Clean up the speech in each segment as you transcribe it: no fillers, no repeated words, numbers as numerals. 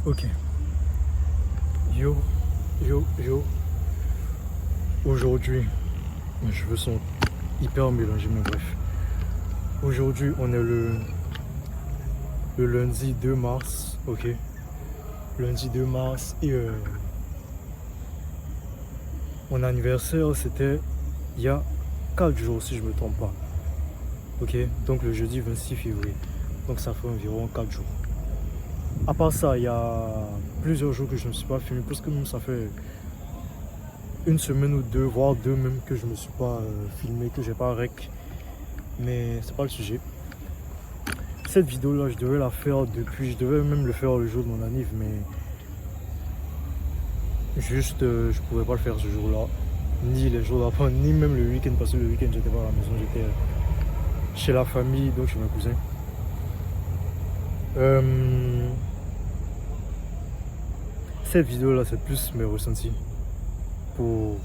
Ok. Yo, yo. Aujourd'hui, mes cheveux sont hyper mélangés, mais bref. Aujourd'hui, on est le lundi 2 mars, ok. Lundi 2 mars et mon anniversaire, c'était il y a 4 jours, si je me trompe pas. Ok, donc le jeudi 26 février. Donc ça fait environ 4 jours. À part ça, il y a plusieurs jours que je ne me suis pas filmé, parce que même ça fait une semaine ou deux, voire deux même, que je ne me suis pas filmé, que j'ai pas rec. Mais c'est pas le sujet. Cette vidéo là, je devais la faire depuis, je devais même le faire le jour de mon anniv, mais juste je pouvais pas le faire ce jour là, ni les jours d'après, ni même le week-end, parce que le week-end j'étais pas à la maison, j'étais chez la famille, donc chez mes cousins. Cette vidéo là, c'est plus mes ressentis pour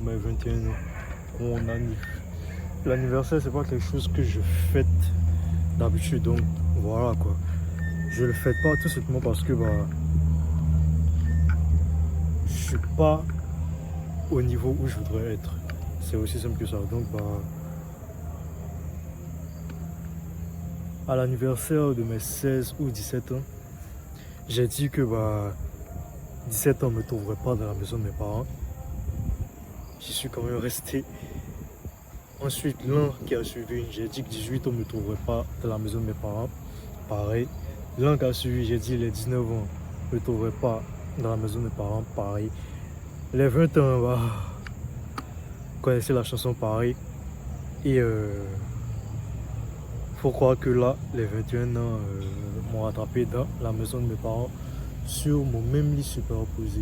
mes 21 ans, pour mon anniv. L'anniversaire, c'est pas quelque chose que je fête d'habitude, donc voilà quoi. Je le fête pas tout simplement parce que je suis pas au niveau où je voudrais être. C'est aussi simple que ça. Donc à l'anniversaire de mes 16 ou 17 ans, j'ai dit que 17 ans ne me trouverait pas dans la maison de mes parents. J'y suis quand même resté. Ensuite, l'an qui a suivi, j'ai dit que 18 ans ne me trouverait pas dans la maison de mes parents. Pareil. L'an qui a suivi, j'ai dit les 19 ans ne me trouverait pas dans la maison de mes parents. Pareil. Les 20 ans, vous connaissez la chanson pareil. Et faut croire que là, les 21 ans m'ont rattrapé dans la maison de mes parents sur mon même lit superposé.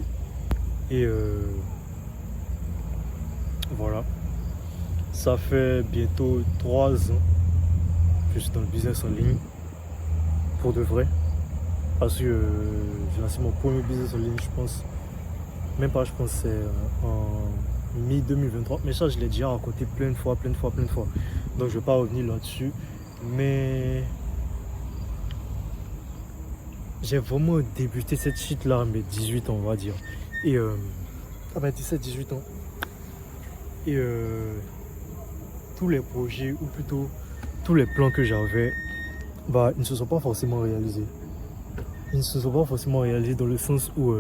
Et voilà. Ça fait bientôt 3 ans que je suis dans le business en ligne. Pour de vrai. Parce que j'ai lancé mon premier business en ligne, je pense. Même pas, je pense que c'est en mi-2023. Mais ça, je l'ai déjà raconté plein de fois. Donc, je vais pas revenir là-dessus. Mais j'ai vraiment débuté cette shit là à mes 18 ans, on va dire. Et à mes 17-18 ans. Et tous les projets, ou plutôt tous les plans que j'avais, ils ne se sont pas forcément réalisés. Ils ne se sont pas forcément réalisés dans le sens où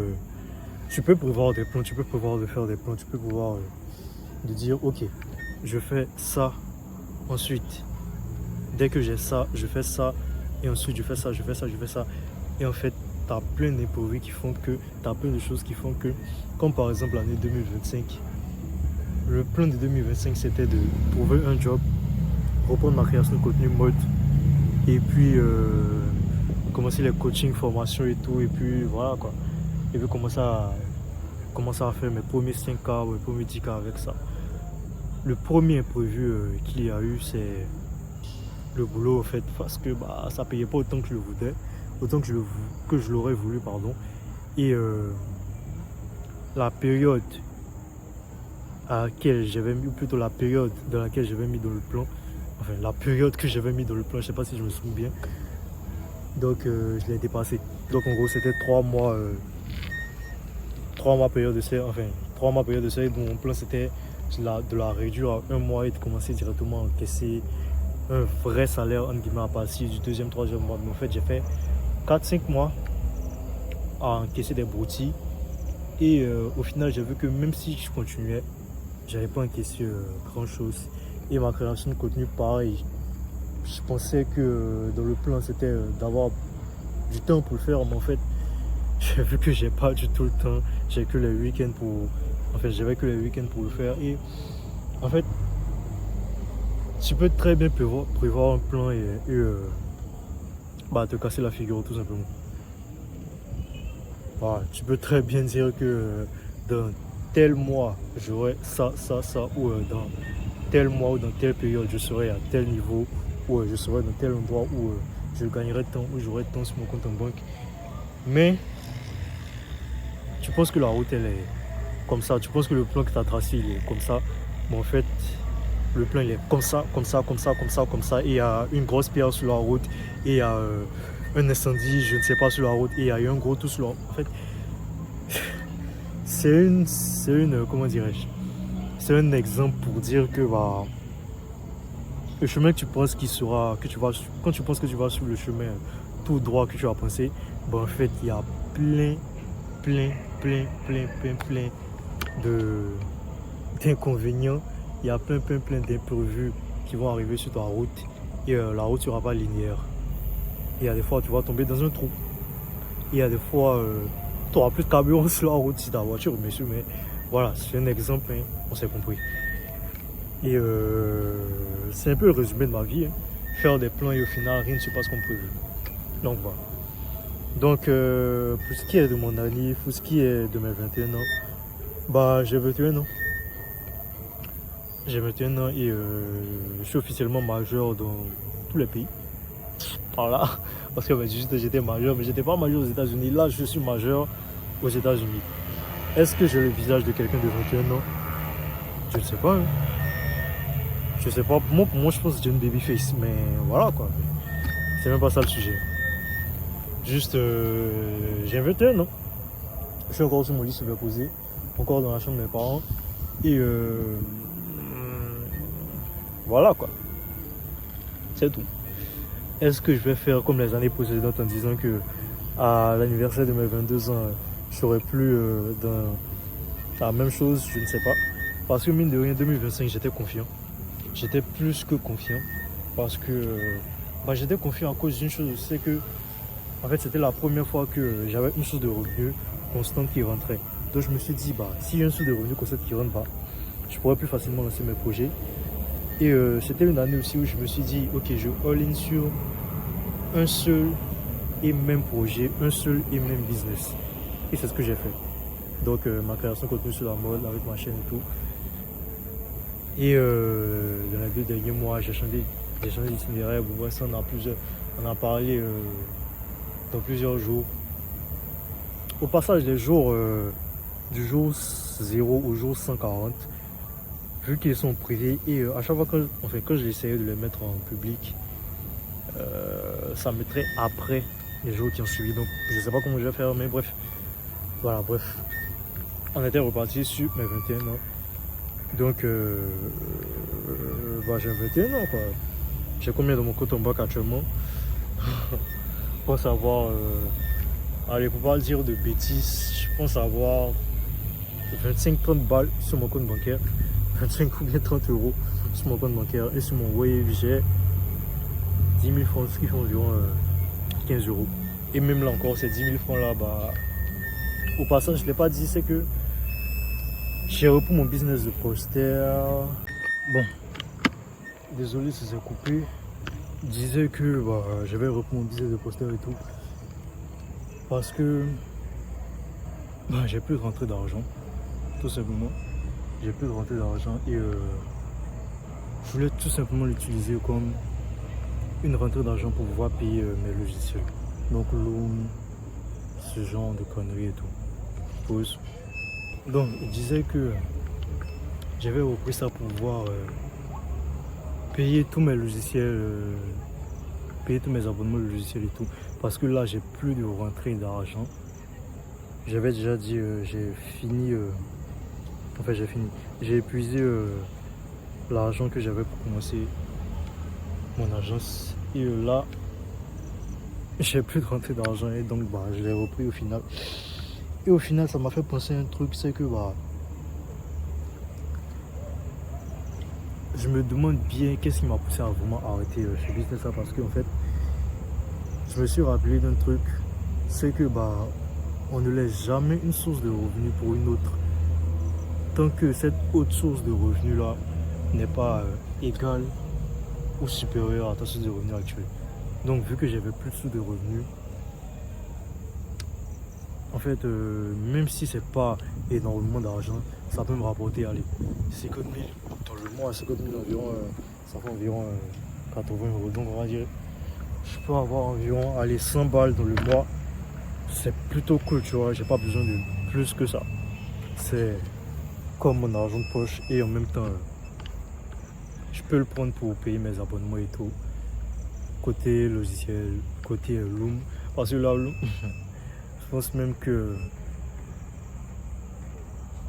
tu peux prévoir des plans, tu peux prévoir de faire des plans, tu peux prévoir de dire ok, je fais ça, ensuite dès que j'ai ça, je fais ça, et ensuite je fais ça. Et en fait, tu as plein d'imprévus qui font que, tu as plein de choses qui font que, comme par exemple l'année 2025, le plan de 2025 c'était de trouver un job, reprendre ma création de contenu mode, et puis commencer les coachings, formations et tout, et puis voilà quoi. Et puis commencer à faire mes premiers 5K, mes premiers 10K avec ça. Le premier imprévu qu'il y a eu, c'est le boulot en fait, parce que ça payait pas autant que je le voulais, autant que je l'aurais voulu, pardon. Et la période à laquelle j'avais mis, ou plutôt la période dans laquelle j'avais mis dans le plan, enfin la période que j'avais mis dans le plan, je sais pas si je me souviens bien, donc je l'ai dépassé. Donc en gros c'était 3 mois période d'essai, enfin 3 mois période d'essai. Donc mon plan c'était de la réduire à 1 mois et de commencer directement à encaisser un vrai salaire entre guillemets à partir du deuxième, troisième mois. Mais en fait j'ai fait 4-5 mois à encaisser des broutilles. Et au final j'ai vu que même si je continuais, j'avais pas encaissé grand chose. Et ma création de contenu pareil. Je pensais que dans le plan c'était d'avoir du temps pour le faire, mais en fait j'ai vu que j'ai pas du tout le temps. J'ai que les week-ends pour. En fait, j'avais que les week-ends pour le faire. Et en fait, tu peux très bien prévoir un plan et te casser la figure tout simplement. Tu peux très bien dire que dans tel mois, j'aurai ça, ou dans tel mois ou dans telle période, je serai à tel niveau, ou je serai dans tel endroit où je gagnerai tant, ou j'aurai tant sur mon compte en banque. Mais tu penses que la route elle est comme ça, tu penses que le plan que tu as tracé il est comme ça, mais en fait le plan il est comme ça, et il y a une grosse pierre sur la route, et il y a un incendie, je ne sais pas, sur la route, et il y a eu un gros tout sur la route. En fait, comment dirais-je, c'est un exemple pour dire que le chemin que tu penses quand tu penses que tu vas sur le chemin tout droit que tu as pensé, en fait, il y a plein d'inconvénients, il y a plein d'imprévus qui vont arriver sur ta route, et la route ne sera pas linéaire. Et il y a des fois, tu vas tomber dans un trou. Et il y a des fois, tu n'auras plus de carburant sur la route si ta voiture, mais voilà, c'est un exemple, hein, on s'est compris. Et c'est un peu le résumé de ma vie, hein. Faire des plans et au final, rien ne se passe comme prévu. Donc voilà. Donc, pour ce qui est de mon année, pour ce qui est de mes 21 ans, j'ai 21 ans. J'ai 21 ans et je suis officiellement majeur dans tous les pays. Voilà. Parce que juste j'étais majeur, mais j'étais pas majeur aux États-Unis. Là, je suis majeur aux États-Unis. Est-ce que j'ai le visage de quelqu'un de 21 ans? Je ne sais pas. Hein. Je sais pas. Pour moi, je pense que j'ai une babyface. Mais voilà quoi. C'est même pas ça le sujet. Juste, j'ai 21 ans. Je suis encore sur mon lit superposé. Encore dans la chambre de mes parents. Et voilà quoi. C'est tout. Est-ce que je vais faire comme les années précédentes en disant que à l'anniversaire de mes 22 ans, je serai plus dans la même chose? Je ne sais pas. Parce que mine de rien, 2025, j'étais confiant. J'étais plus que confiant. Parce que j'étais confiant à cause d'une chose, c'est que en fait, c'était la première fois que j'avais une source de revenus constante qui rentrait. Donc je me suis dit, si j'ai une source de revenus constante qui rentre, je pourrais plus facilement lancer mes projets. Et c'était une année aussi où je me suis dit, ok, je all-in sur un seul et même projet, un seul et même business. Et c'est ce que j'ai fait. Donc ma création continue sur la mode avec ma chaîne et tout. Et dans les 2 derniers mois, j'ai changé d'itinéraire. Vous voyez ça, on a parlé dans plusieurs jours. Au passage, les jours du jour 0 au jour 140, vu qu'ils sont privés, et à chaque fois quand j'essayais de les mettre en public, ça mettrait après les jours qui ont suivi. Donc je ne sais pas comment je vais faire, mais bref. Voilà, bref. On était reparti sur mes 21 ans. Donc j'ai 21 ans quoi. J'ai combien dans mon compte en banque actuellement? Je pense avoir, allez, pour pas dire de bêtises, je pense avoir 25-30 balles sur mon compte bancaire. 25 ou bien 30 euros sur mon compte bancaire. Et sur mon Wave, j'ai 10 000 francs, ce qui fait environ 15 euros. Et même là encore, ces 10 000 francs là, au passage, je ne l'ai pas dit, c'est que j'ai repris mon business de poster. Bon, désolé si c'est coupé. Je disais que j'avais repris mon business de poster et tout. Parce que j'ai plus de rentrée d'argent, tout simplement. J'ai plus de rentrée d'argent et je voulais tout simplement l'utiliser comme une rentrée d'argent pour pouvoir payer mes logiciels. Donc Loom, ce genre de conneries et tout. Pause. Donc il disait que j'avais repris ça pour pouvoir payer tous mes logiciels, payer tous mes abonnements de logiciels et tout. Parce que là j'ai plus de rentrée d'argent. J'avais déjà dit j'ai fini. J'ai épuisé l'argent que j'avais pour commencer mon agence. Et là, j'ai plus de rentrée d'argent. Et donc, je l'ai repris au final. Et au final, ça m'a fait penser à un truc, c'est que je me demande bien qu'est-ce qui m'a poussé à vraiment arrêter ce business-là. Parce qu'en fait, je me suis rappelé d'un truc, c'est que on ne laisse jamais une source de revenus pour une autre. Tant que cette autre source de revenus là n'est pas égale ou supérieure à ta source de revenus actuelle. Donc vu que j'avais plus de source de revenus, en fait même si c'est pas énormément d'argent, ça peut me rapporter 50 000 dans le mois. 50 000 environ, ça fait environ 80 euros. Donc on va dire je peux avoir environ 100 balles dans le mois. C'est plutôt cool, tu vois, j'ai pas besoin de plus que ça. C'est comme mon argent de poche et en même temps je peux le prendre pour payer mes abonnements et tout. Côté logiciel, côté Loom, Parce que là, je pense même que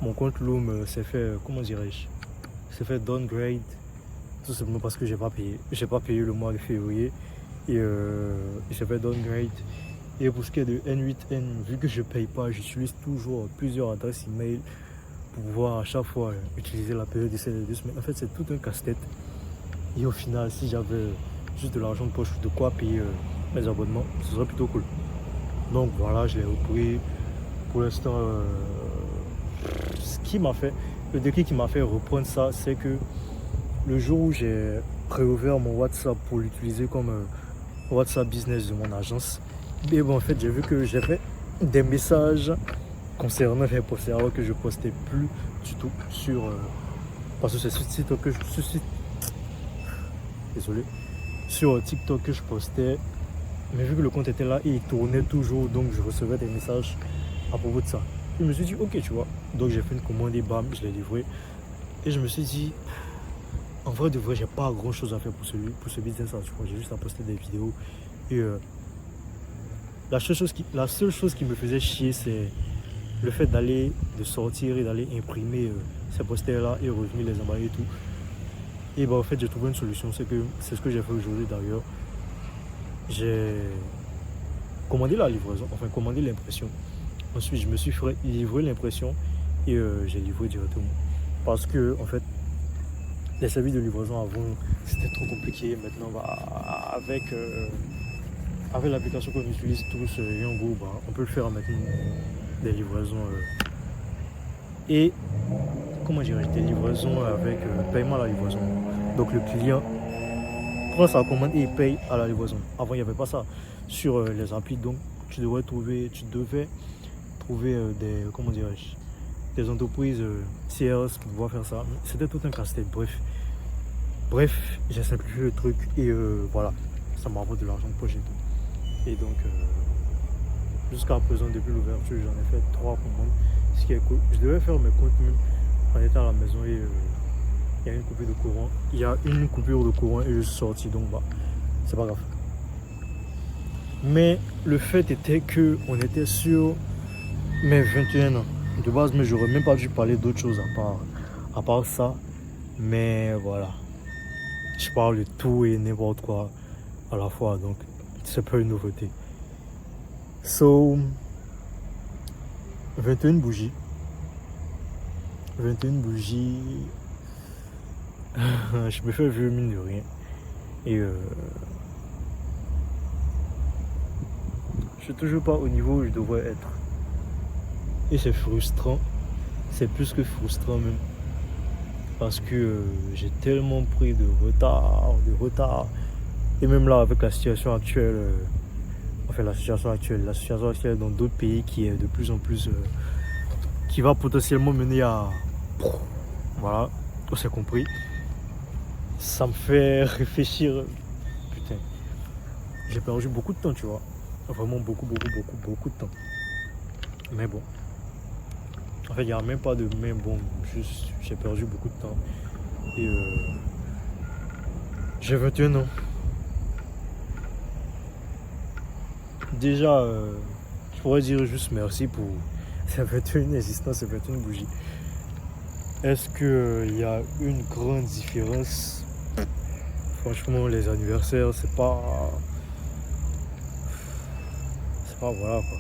mon compte Loom s'est fait, comment dirais-je, s'est fait downgrade. Tout simplement parce que j'ai pas payé. J'ai pas payé le mois de février. Et il s'est fait downgrade. Et pour ce qui est de N8N, vu que je paye pas, j'utilise toujours plusieurs adresses email pour pouvoir à chaque fois utiliser la période d'essai de 2 semaines. En fait, c'est tout un casse-tête. Et au final, si j'avais juste de l'argent de poche, de quoi payer mes abonnements, ce serait plutôt cool. Donc voilà, je l'ai repris. Pour l'instant, ce qui m'a fait, le déclic qui m'a fait reprendre ça, c'est que le jour où j'ai réouvert mon WhatsApp pour l'utiliser comme WhatsApp business de mon agence, et bon, en fait, j'ai vu que j'avais des messages concernant les posts alors que je postais plus du tout sur parce que c'est sur TikTok que sur TikTok que je postais, mais vu que le compte était là et il tournait toujours, donc je recevais des messages à propos de ça. Je me suis dit ok, tu vois, donc j'ai fait une commande et bam, je l'ai livré. Et je me suis dit, en vrai de vrai, j'ai pas grand chose à faire pour ce business là, tu vois, j'ai juste à poster des vidéos. Et la seule chose qui me faisait chier, c'est le fait de sortir et d'aller imprimer ces posters là et revenir les emballer et tout. Et bah en fait j'ai trouvé une solution, c'est ce que j'ai fait aujourd'hui d'ailleurs. J'ai commandé la livraison, enfin commandé l'impression. Ensuite je me suis fait livrer l'impression et j'ai livré directement. Parce que en fait les services de livraison avant c'était trop compliqué. Maintenant avec l'application qu'on utilise tous, Yango, on peut le faire maintenant, des livraisons et comment dirais-je, des livraisons avec paiement à la livraison. Donc le client prend sa commande et il paye à la livraison. Avant il n'y avait pas ça sur les applis, donc tu devais trouver des, comment dirais-je, des entreprises CRS pour pouvoir faire ça. C'était tout un casse-tête. Bref, j'ai simplifié le truc et voilà, ça m'a rapporté de l'argent de poche et tout. Et donc jusqu'à présent, depuis l'ouverture, j'en ai fait 3 commandes, ce qui est cool. Je devais faire mes comptes même en étant à la maison et il y a une coupure de courant. Il y a une coupure de courant et je suis sorti, donc c'est pas grave. Mais le fait était que on était sur mes 21 ans de base, mais j'aurais même pas dû parler d'autre chose à part ça. Mais voilà, je parle de tout et n'importe quoi à la fois, donc c'est pas une nouveauté. So, 21 bougies. 21 bougies. Je me fais vieux mine de rien. Et je suis toujours pas au niveau où je devrais être. Et c'est frustrant. C'est plus que frustrant même. Parce que j'ai tellement pris de retard. Et même là, avec la situation actuelle, la situation actuelle dans d'autres pays qui est de plus en plus, qui va potentiellement mener à, voilà, on s'est compris. Ça me fait réfléchir. Putain, j'ai perdu beaucoup de temps, tu vois. Vraiment beaucoup de temps. Mais bon. En fait, il n'y a même pas de mais bon. Juste, j'ai perdu beaucoup de temps. Et j'ai 21 ans. Déjà, je pourrais dire juste merci pour ces 21 existences, ces 21 bougies. Est-ce qu'il y a une grande différence? Franchement, les anniversaires, c'est pas voilà quoi.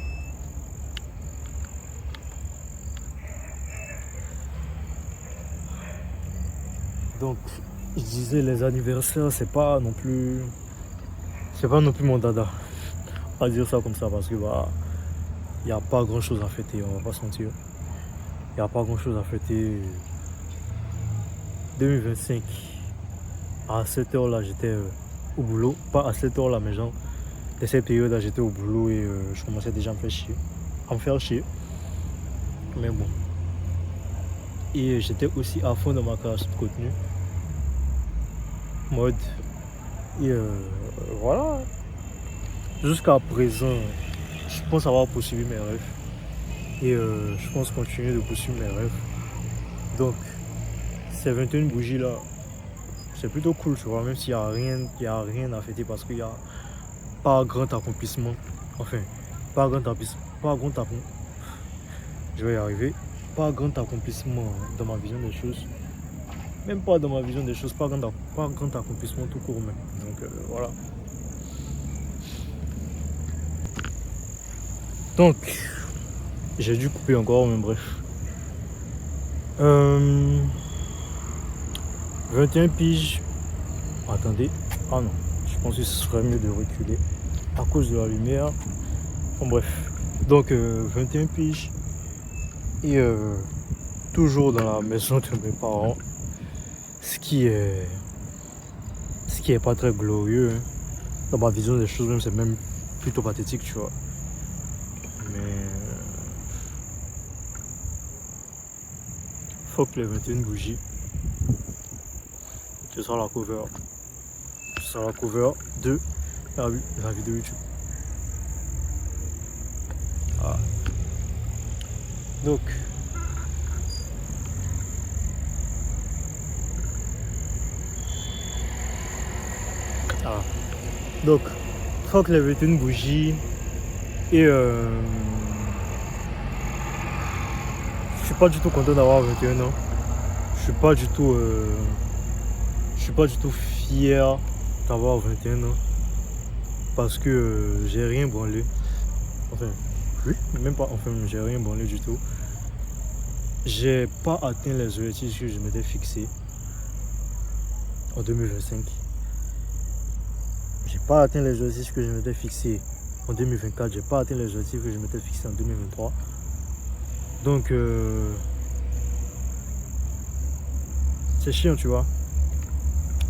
Donc, je disais les anniversaires, c'est pas non plus mon dada. On va dire ça comme ça parce que il n'y a pas grand chose à fêter, on va pas se mentir. Il n'y a pas grand chose à fêter. 2025, à cette heure là j'étais au boulot, pas à cette heure là mais genre de cette période là j'étais au boulot et je commençais déjà à me faire chier. Mais bon. Et j'étais aussi à fond dans ma création de contenu. Mode. Et voilà. Jusqu'à présent, je pense avoir poursuivi mes rêves. Et je pense continuer de poursuivre mes rêves. Donc, ces 21 bougies là, c'est plutôt cool, tu vois, même s'il n'y a rien à fêter parce qu'il n'y a pas grand accomplissement Enfin, pas grand accomplissement. Je vais y arriver. Pas grand accomplissement dans ma vision des choses. Même pas dans ma vision des choses, pas grand accomplissement tout court même. Donc voilà. Donc, j'ai dû couper encore, mais bref. 21 piges. Attendez. Ah non, je pense que ce serait mieux de reculer à cause de la lumière. Bon, bref. Donc, 21 piges. Et toujours dans la maison de mes parents. Ce qui est pas très glorieux. Hein. Dans ma vision des choses, même, c'est même plutôt pathétique, tu vois. Mais fuck les 21 bougies. Ce sera la cover. Ce sera la cover de la vidéo YouTube. Ah. Donc donc fuck les 21 bougies. Et je suis pas du tout content d'avoir 21 ans. Je suis pas du tout fier d'avoir 21 ans. Parce que j'ai rien branlé. Enfin, oui, même pas, enfin, j'ai rien branlé du tout. J'ai pas atteint les objectifs que je m'étais fixé en 2025. J'ai pas atteint les objectifs que je m'étais fixé en 2024, j'ai pas atteint les objectifs que je m'étais fixé en 2023. Donc c'est chiant, tu vois.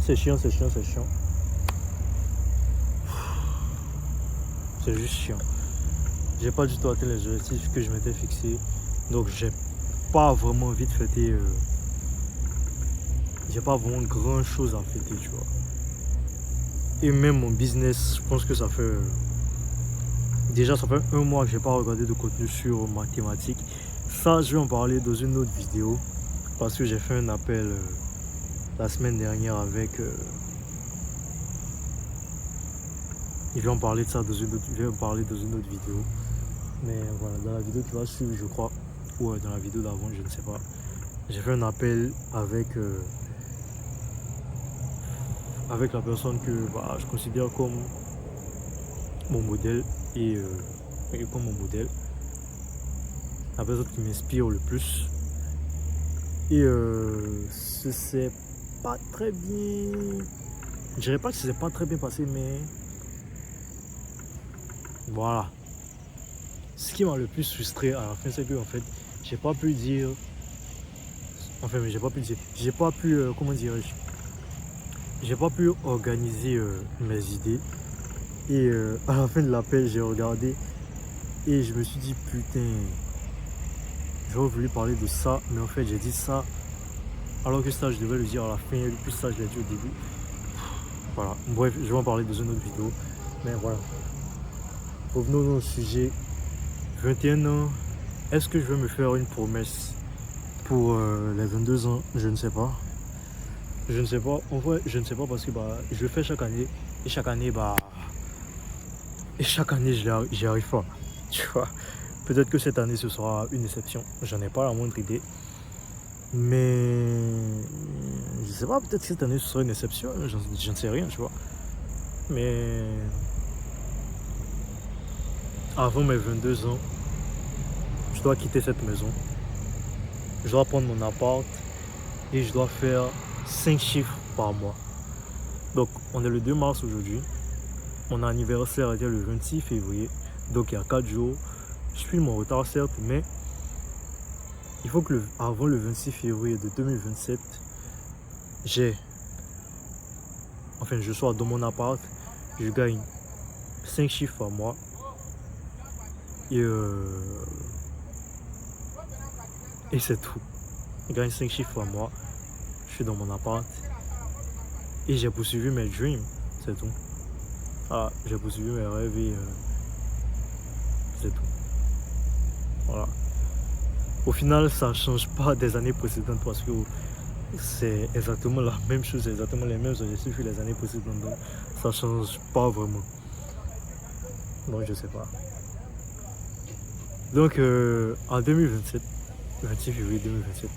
C'est chiant. C'est juste chiant. J'ai pas du tout atteint les objectifs que je m'étais fixé. Donc j'ai pas vraiment envie de fêter. J'ai pas vraiment grand chose à fêter, tu vois. Et même mon business, je pense que ça fait... Déjà, ça fait 1 mois que j'ai pas regardé de contenu sur mathématiques. Ça, je vais en parler dans une autre vidéo. Parce que j'ai fait un appel la semaine dernière avec... Je vais en parler de ça dans une autre vidéo. Mais voilà, dans la vidéo qui va suivre, je crois. Ou dans la vidéo d'avant, je ne sais pas. J'ai fait un appel avec la personne que je considère comme mon modèle. Et comme mon modèle, la personne qui m'inspire le plus. Et c'est pas très bien. Je dirais pas que c'est pas très bien passé, mais voilà. Ce qui m'a le plus frustré à la fin, c'est que en fait, j'ai pas pu dire. Enfin, mais j'ai pas pu dire. J'ai pas pu, comment dirais-je, j'ai pas pu organiser mes idées. Et à la fin de l'appel, j'ai regardé et je me suis dit putain, j'aurais voulu parler de ça, mais en fait j'ai dit ça alors que ça je devais le dire à la fin, et plus ça je l'ai dit au début. Voilà, bref, je vais en parler dans une autre vidéo. Mais voilà, revenons au sujet. 21 ans, est-ce que je vais me faire une promesse pour les 22 ans? Je ne sais pas. Je ne sais pas, en vrai je ne sais pas parce que je le fais chaque année. Et chaque année j'y arrive pas, tu vois. Peut-être que cette année ce sera une exception, j'en ai pas la moindre idée. Mais je sais pas, peut-être que cette année ce sera une exception, je ne sais rien, tu vois. Mais avant mes 22 ans, je dois quitter cette maison. Je dois prendre mon appart et je dois faire 5 chiffres par mois. Donc on est le 2 mars aujourd'hui. Mon anniversaire était le 26 février, donc il y a 4 jours. Je suis mon retard certes, mais il faut que avant le 26 février de 2027, je sois dans mon appart, je gagne 5 chiffres par mois. Et c'est tout. Je gagne 5 chiffres par mois, je suis dans mon appart et j'ai poursuivi mes dreams, c'est tout. J'ai poursuivi mes rêves et c'est tout. Voilà. Au final, ça ne change pas des années précédentes parce que c'est exactement la même chose, c'est exactement les mêmes objectifs que les années précédentes. Donc, ça ne change pas vraiment. Donc je sais pas. Donc en 2027, 26 février 2027,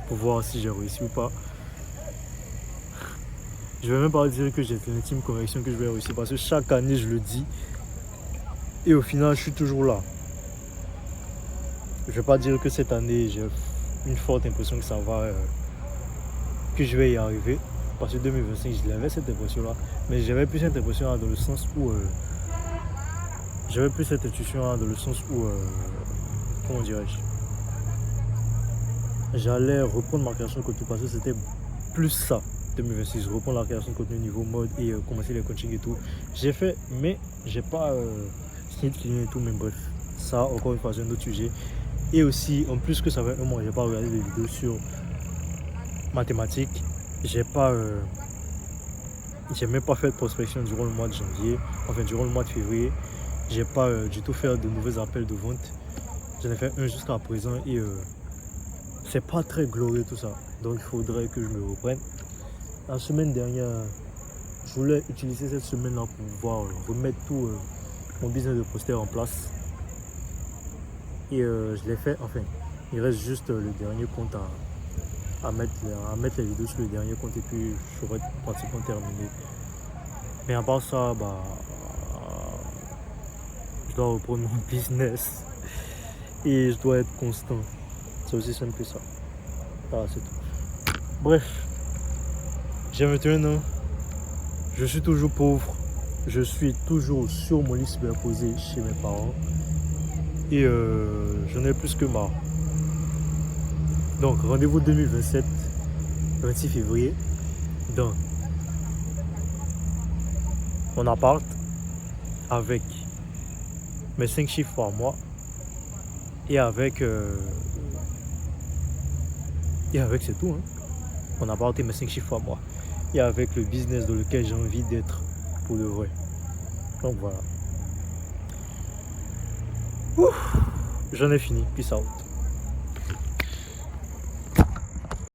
pour voir si j'ai réussi ou pas. Je vais même pas dire que j'ai l'intime conviction que je vais réussir parce que chaque année je le dis et au final je suis toujours là. Je vais pas dire que cette année j'ai une forte impression que ça va, que je vais y arriver parce que 2025 je l'avais cette impression là, mais j'avais plus cette impression là dans le sens où comment dirais-je, j'allais reprendre ma création de contenu parce que c'était plus ça. 2026, reprendre la création de contenu niveau mode et commencer les coachings et tout. J'ai fait, mais j'ai pas signé de client et tout, mais bref, ça encore une fois c'est un autre sujet. Et aussi, en plus que ça fait un mois, j'ai pas regardé des vidéos sur mathématiques. J'ai même pas fait de prospection durant le mois de janvier, enfin durant le mois de février. J'ai pas du tout fait de nouveaux appels de vente. J'en ai fait un jusqu'à présent et c'est pas très glorieux tout ça. Donc il faudrait que je me reprenne. La semaine dernière, je voulais utiliser cette semaine-là pour pouvoir remettre tout mon business de poster en place. Et je l'ai fait, enfin, il reste juste le dernier compte à mettre les vidéos sur le dernier compte et puis je serai pratiquement terminé. Mais à part ça, bah, je dois reprendre mon business et je dois être constant. C'est aussi simple que ça. Voilà, c'est tout. Bref. J'ai 21 ans, je suis toujours pauvre, je suis toujours sur mon lit superposé chez mes parents et j'en ai plus que marre. Donc rendez-vous 2027, 26 février, dans mon appart avec mes 5 chiffres par mois et avec c'est tout. Hein. Mon appart et mes 5 chiffres par mois. Et avec le business dans lequel j'ai envie d'être pour de vrai. Donc voilà. J'en ai fini. Peace out.